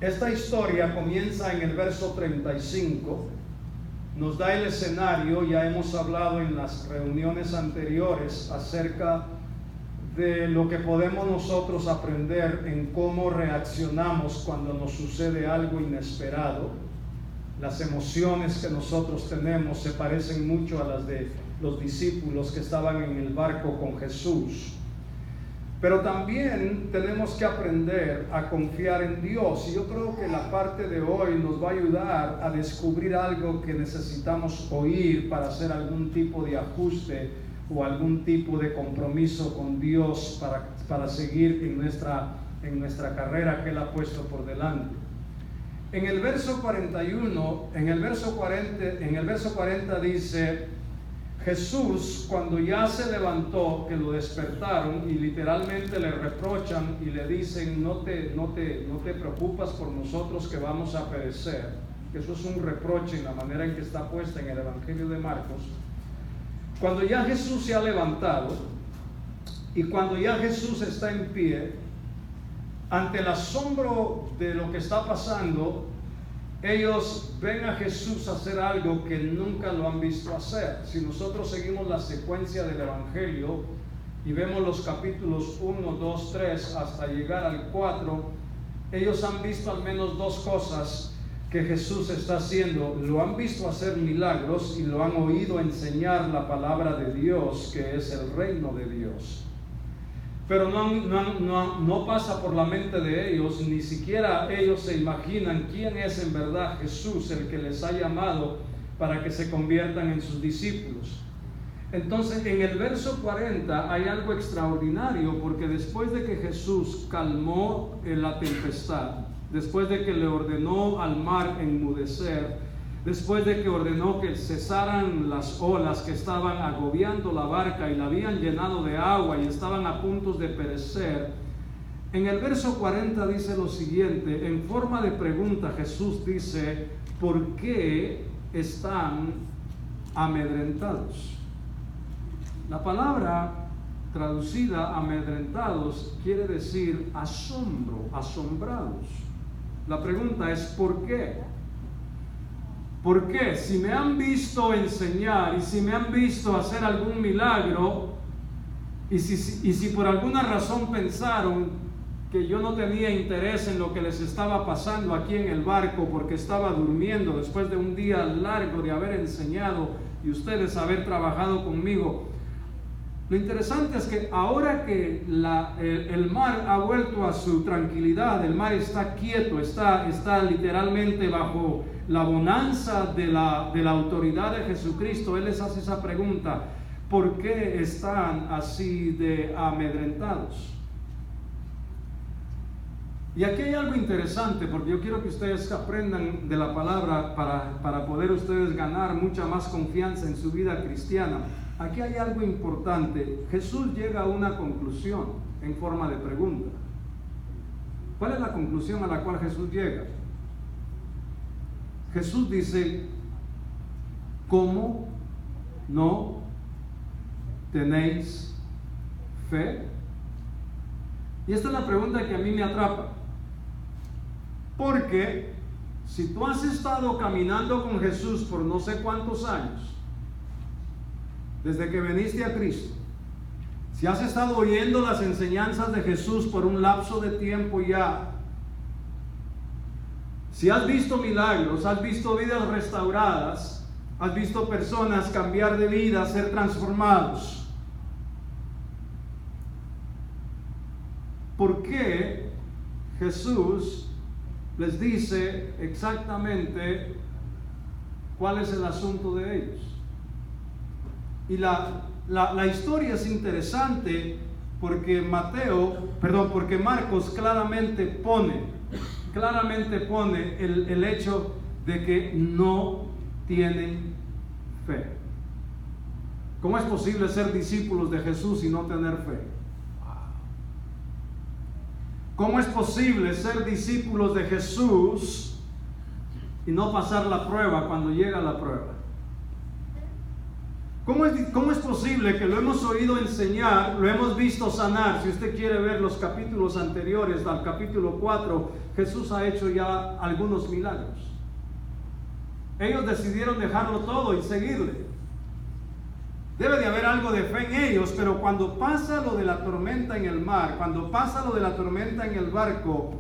Esta historia comienza en el verso 35, nos da el escenario. Ya hemos hablado en las reuniones anteriores acerca de lo que podemos nosotros aprender en cómo reaccionamos cuando nos sucede algo inesperado. Las emociones que nosotros tenemos se parecen mucho a las de los discípulos que estaban en el barco con Jesús. Pero también tenemos que aprender a confiar en Dios, y yo creo que la parte de hoy nos va a ayudar a descubrir algo que necesitamos oír para hacer algún tipo de ajuste o algún tipo de compromiso con Dios para seguir en nuestra carrera que Él ha puesto por delante. En el verso 41, en el verso 40 dice: Jesús, cuando ya se levantó, que lo despertaron y literalmente le reprochan y le dicen: no te preocupas por nosotros que vamos a perecer. Eso es un reproche en la manera en que está puesta en el Evangelio de Marcos. Cuando ya Jesús se ha levantado y cuando ya Jesús está en pie, ante el asombro de lo que está pasando, ellos ven a Jesús hacer algo que nunca lo han visto hacer. Si nosotros seguimos la secuencia del Evangelio y vemos los capítulos 1, 2, 3 hasta llegar al 4, ellos han visto al menos dos cosas que Jesús está haciendo. Lo han visto hacer milagros y lo han oído enseñar la palabra de Dios, que es el reino de Dios. Pero no pasa por la mente de ellos, ni siquiera ellos se imaginan quién es en verdad Jesús, el que les ha llamado para que se conviertan en sus discípulos. Entonces, en el verso 40 hay algo extraordinario, porque después de que Jesús calmó la tempestad, después de que le ordenó al mar enmudecer, después de que ordenó que cesaran las olas que estaban agobiando la barca y la habían llenado de agua y estaban a punto de perecer, en el verso 40 dice lo siguiente, en forma de pregunta Jesús dice: ¿por qué están amedrentados? La palabra traducida amedrentados quiere decir asombro, asombrados. La pregunta es: ¿por qué? ¿Por qué? Si me han visto enseñar y si me han visto hacer algún milagro, y si por alguna razón pensaron que yo no tenía interés en lo que les estaba pasando aquí en el barco porque estaba durmiendo después de un día largo de haber enseñado y ustedes haber trabajado conmigo, lo interesante es que ahora que el mar ha vuelto a su tranquilidad, el mar está quieto, está literalmente bajo la bonanza de la autoridad de Jesucristo, Él les hace esa pregunta: ¿por qué están así de amedrentados? Y aquí hay algo interesante, porque yo quiero que ustedes aprendan de la palabra para poder ustedes ganar mucha más confianza en su vida cristiana. Aquí hay algo importante. Jesús llega a una conclusión en forma de pregunta. ¿Cuál es la conclusión a la cual Jesús llega? Jesús dice: ¿cómo no tenéis fe? Y esta es la pregunta que a mí me atrapa. Porque si tú has estado caminando con Jesús por no sé cuántos años, desde que viniste a Cristo, si has estado oyendo las enseñanzas de Jesús por un lapso de tiempo ya, si has visto milagros, has visto vidas restauradas, has visto personas cambiar de vida, ser transformados, ¿por qué Jesús les dice exactamente cuál es el asunto de ellos? Y la historia es interesante porque Marcos claramente pone el hecho de que no tienen fe. ¿Cómo es posible ser discípulos de Jesús y no tener fe? ¿Cómo es posible ser discípulos de Jesús y no pasar la prueba cuando llega la prueba? ¿Cómo es posible que lo hemos oído enseñar, lo hemos visto sanar? Si usted quiere ver los capítulos anteriores al capítulo 4, Jesús ha hecho ya algunos milagros. Ellos decidieron dejarlo todo y seguirle. Debe de haber algo de fe en ellos, pero cuando pasa lo de la tormenta en el mar, cuando pasa lo de la tormenta en el barco,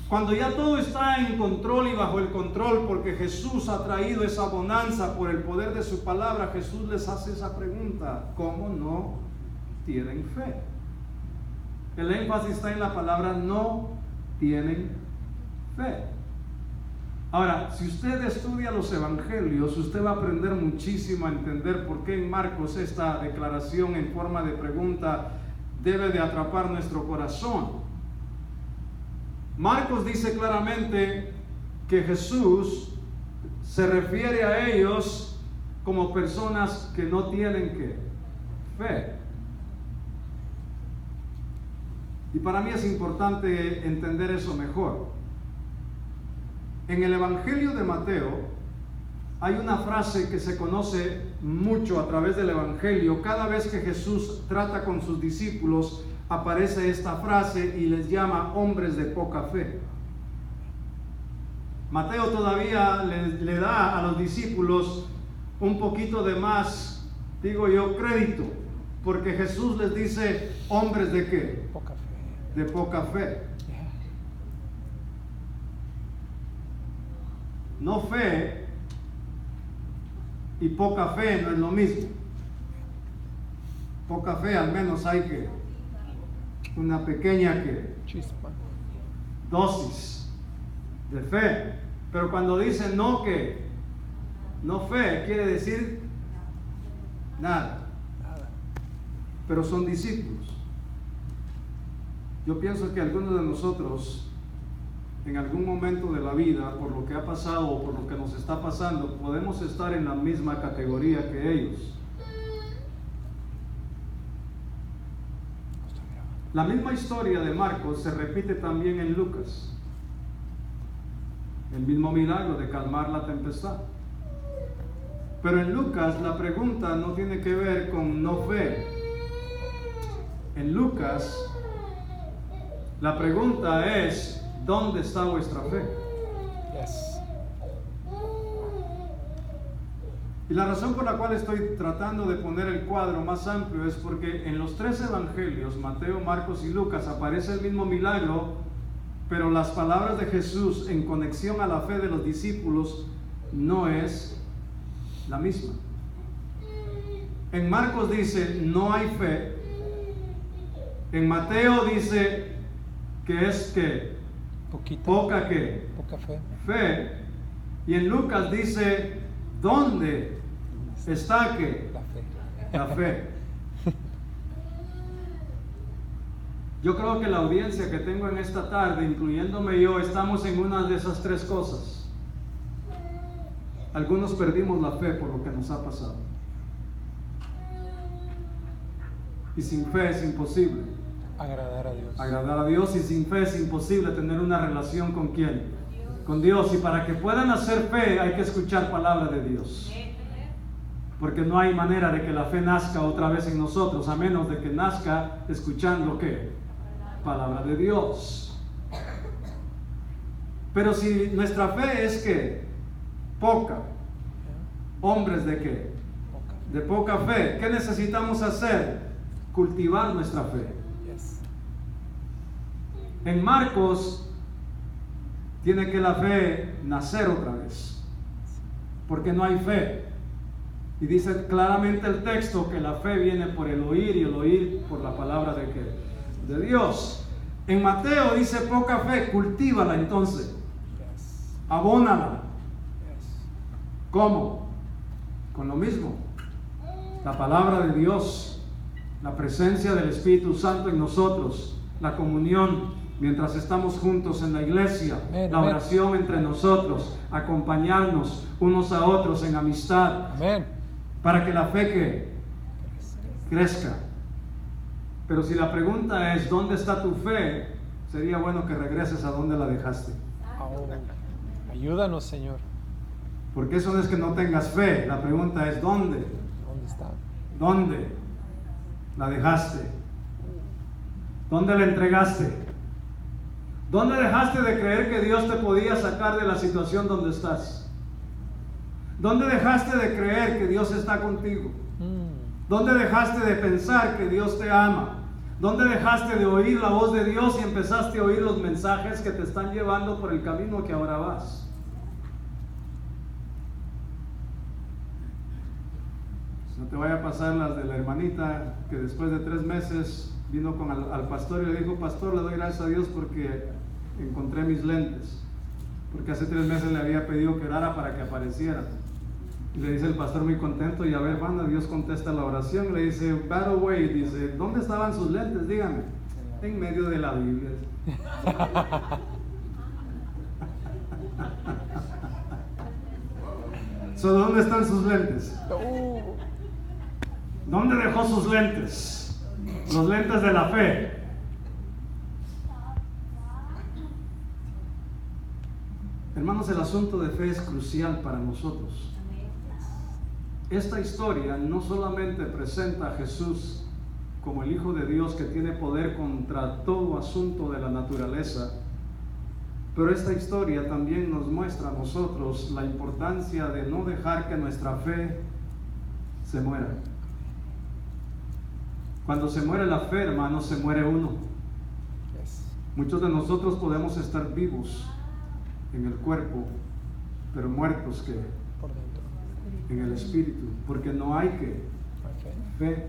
cuando ya todo está en control y bajo el control, porque Jesús ha traído esa bonanza por el poder de su palabra, Jesús les hace esa pregunta: ¿cómo no tienen fe? El énfasis está en la palabra no tienen fe. Ahora, si usted estudia los evangelios, usted va a aprender muchísimo a entender por qué en Marcos esta declaración en forma de pregunta debe de atrapar nuestro corazón. Marcos dice claramente que Jesús se refiere a ellos como personas que no tienen ¿qué? Fe. Y para mí es importante entender eso mejor. En el Evangelio de Mateo hay una frase que se conoce mucho a través del Evangelio. Cada vez que Jesús trata con sus discípulos, aparece esta frase y les llama hombres de poca fe. Mateo todavía le da a los discípulos un poquito de más, digo yo, crédito, porque Jesús les dice hombres de ¿qué? Poca fe. De poca fe. No fe y poca fe no es lo mismo. Poca fe al menos hay que una pequeña chispa, dosis de fe. Pero cuando dice no fe, quiere decir nada. Pero son discípulos. Yo pienso que algunos de nosotros en algún momento de la vida, por lo que ha pasado o por lo que nos está pasando, podemos estar en la misma categoría que ellos. La misma historia de Marcos se repite también en Lucas. El mismo milagro de calmar la tempestad. Pero en Lucas la pregunta no tiene que ver con no fe. En Lucas la pregunta es: ¿dónde está vuestra fe? Yes. Y la razón por la cual estoy tratando de poner el cuadro más amplio es porque en los tres evangelios, Mateo, Marcos y Lucas, aparece el mismo milagro, pero las palabras de Jesús en conexión a la fe de los discípulos no es la misma. En Marcos dice no hay fe. En Mateo dice que es que poca fe. Y en Lucas dice ¿dónde está que la fe? Yo creo que la audiencia que tengo en esta tarde, incluyéndome yo, estamos en una de esas tres cosas. Algunos perdimos la fe por lo que nos ha pasado. Y sin fe es imposible agradar a Dios, y sin fe es imposible tener una relación con ¿quién? Con Dios. Y para que puedan hacer fe hay que escuchar palabra de Dios, porque no hay manera de que la fe nazca otra vez en nosotros, a menos de que nazca escuchando ¿qué? Palabra de Dios. Pero si nuestra fe es que poca, hombres de ¿qué? De poca fe, ¿qué necesitamos hacer? Cultivar nuestra fe. En Marcos tiene que la fe nacer otra vez, porque no hay fe. Y dice claramente el texto que la fe viene por el oír, y el oír por la palabra de ¿qué? De Dios. En Mateo dice poca fe, cultívala entonces, abónala. ¿Cómo? Con lo mismo, la palabra de Dios, la presencia del Espíritu Santo en nosotros, la comunión mientras estamos juntos en la iglesia, la oración entre nosotros, acompañarnos unos a otros en amistad, para que la fe que crezca. Pero si la pregunta es ¿dónde está tu fe?, sería bueno que regreses a donde la dejaste. Ayúdanos, Señor. Porque eso no es que no tengas fe, la pregunta es ¿dónde está? ¿Dónde la dejaste? ¿Dónde la entregaste? ¿Dónde dejaste de creer que Dios te podía sacar de la situación donde estás? ¿Dónde dejaste de creer que Dios está contigo? ¿Dónde dejaste de pensar que Dios te ama? ¿Dónde dejaste de oír la voz de Dios y empezaste a oír los mensajes que te están llevando por el camino que ahora vas? No te vaya a pasar las de la hermanita que después de 3 meses vino con al pastor y le dijo: pastor, le doy gracias a Dios porque encontré mis lentes, porque hace 3 meses le había pedido que orara para que aparecieran. Y le dice el pastor muy contento: y a ver, banda, Dios contesta la oración. Y le dice: by the way, dice, ¿dónde estaban sus lentes? Dígame. En medio de la Biblia. ¿Dónde están sus lentes? ¿Dónde dejó sus lentes? Los lentes de la fe. Hermanos, el asunto de fe es crucial para nosotros. Esta historia no solamente presenta a Jesús como el Hijo de Dios que tiene poder contra todo asunto de la naturaleza, pero esta historia también nos muestra a nosotros la importancia de no dejar que nuestra fe se muera. Cuando se muere la fe, hermanos, se muere uno. Muchos de nosotros podemos estar vivos en el cuerpo, pero muertos que Por dentro. en el espíritu, porque no hay fe.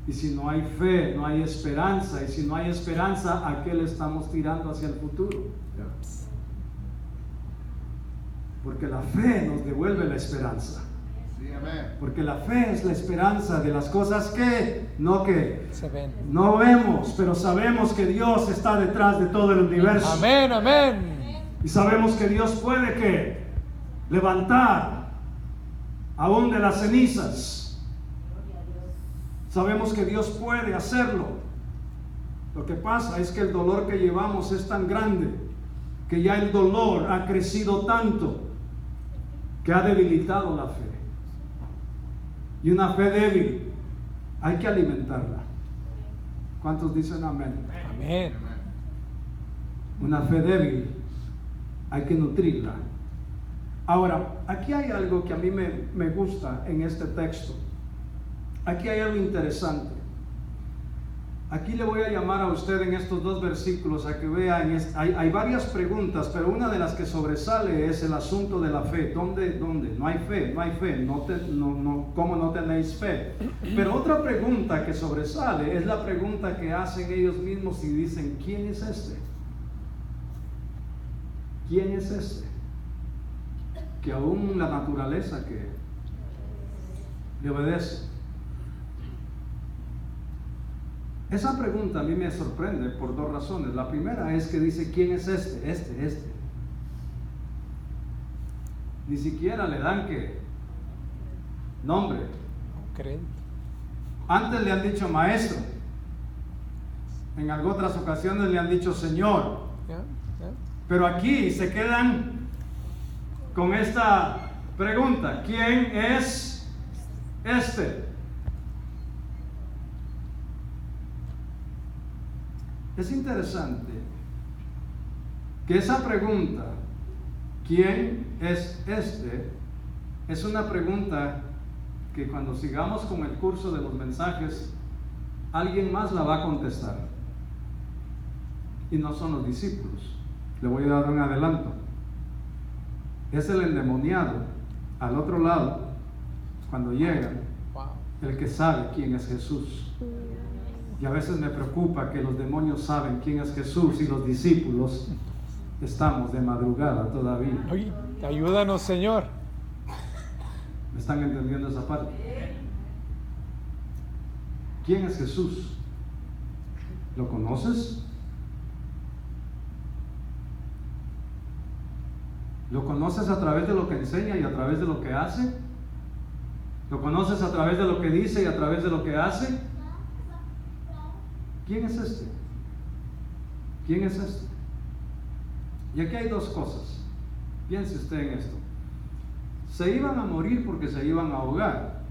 Y si no hay fe, no hay esperanza. Y si no hay esperanza, ¿a qué le estamos tirando hacia el futuro? Porque la fe nos devuelve la esperanza. Porque la fe es la esperanza de las cosas que Se ven. no vemos, pero sabemos que Dios está detrás de todo el universo. Amén, amén. Y sabemos que Dios puede que levantar aún de las cenizas. Sabemos que Dios puede hacerlo. Lo que pasa es que el dolor que llevamos es tan grande que ya el dolor ha crecido tanto que ha debilitado la fe. Y una fe débil hay que alimentarla. ¿Cuántos dicen amén? Amén. Una fe débil hay que nutrirla. Ahora, aquí hay algo que a mí me gusta en este texto. Aquí hay algo interesante. Aquí le voy a llamar a usted en estos 2 versículos a que vea, hay varias preguntas, pero una de las que sobresale es el asunto de la fe. ¿Dónde? No hay fe, ¿cómo no tenéis fe? Pero otra pregunta que sobresale es la pregunta que hacen ellos mismos y dicen: ¿quién es este? ¿Quién es este? Que aún la naturaleza que le obedece. Esa pregunta a mí me sorprende por 2 razones. La primera es que dice: ¿quién es este? Este. Ni siquiera le dan que nombre. ¿Creen? Antes le han dicho maestro. En otras ocasiones le han dicho Señor. ¿Ya? Pero aquí se quedan con esta pregunta: ¿quién es este? Es interesante que esa pregunta, ¿quién es este?, es una pregunta que cuando sigamos con el curso de los mensajes, alguien más la va a contestar. Y no son los discípulos. Le voy a dar un adelanto. Es el endemoniado al otro lado, cuando llega, el que sabe quién es Jesús. Y a veces me preocupa que los demonios saben quién es Jesús y los discípulos estamos de madrugada todavía. Oye, ayúdanos, Señor. ¿Me están entendiendo esa parte? ¿Quién es Jesús? ¿Lo conoces? ¿Lo conoces a través de lo que enseña y a través de lo que hace? ¿Lo conoces a través de lo que dice y a través de lo que hace? ¿Quién es este? ¿Quién es este? Y aquí hay 2 cosas. Piense usted en esto. Se iban a morir porque se iban a ahogar.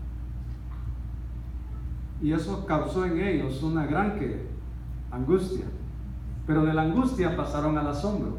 y eso causó en ellos una gran angustia. Pero de la angustia pasaron al asombro.